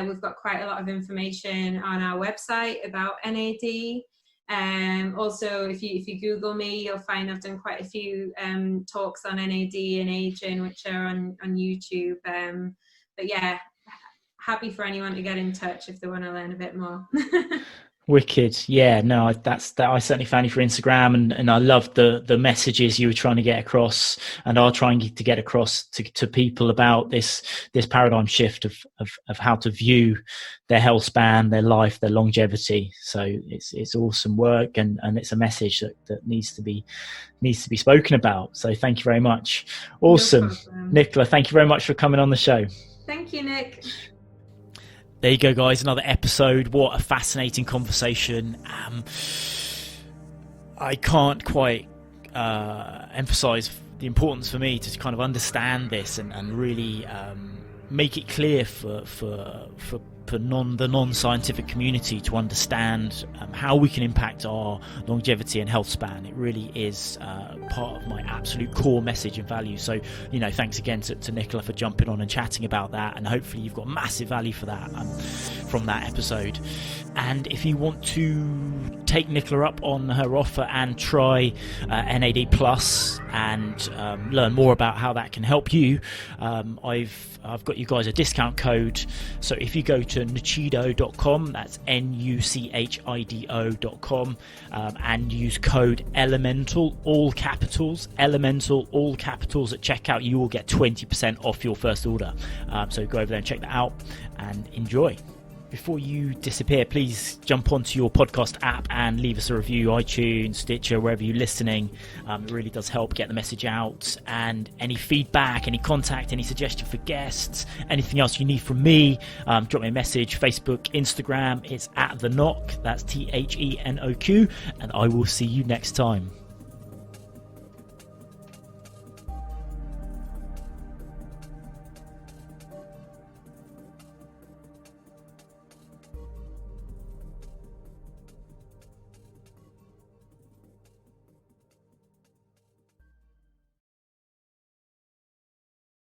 S4: We've got quite a lot of information on our website about NAD. Also, if you Google me, you'll find I've done quite a few talks on NAD and aging, which are on YouTube. But yeah, happy for anyone to get in touch if they want to learn a bit more.
S3: Wicked. Yeah, no, that's I certainly found you for Instagram, and I loved the messages you were trying to get across, and are trying to get across to people about this paradigm shift of how to view their health span, their life, their longevity. So it's awesome work, and it's a message that needs to be spoken about. So thank you very much. Awesome. No, Nichola, thank you very much for coming on the show.
S4: Thank you, Nick.
S3: There you go, guys. Another episode. What a fascinating conversation. I can't quite emphasize the importance for me to kind of understand this and really make it clear for the non-scientific community to understand how we can impact our longevity and health span. It really is part of my absolute core message and value. So, thanks again to Nichola for jumping on and chatting about that, and hopefully you've got massive value for that from that episode. And if you want to take Nichola up on her offer and try NAD Plus and learn more about how that can help you, I've got you guys a discount code. So if you go to nuchido.com, that's nuchido.com, and use code ELEMENTAL, all capitals, ELEMENTAL, all capitals at checkout. You will get 20% off your first order. So go over there and check that out and enjoy. Before you disappear, please jump onto your podcast app and leave us a review, iTunes, Stitcher, wherever you're listening. It really does help get the message out. And any feedback, any contact, any suggestion for guests, anything else you need from me, drop me a message, Facebook, Instagram. It's @TheKnock, that's THENOQ, and I will see you next time.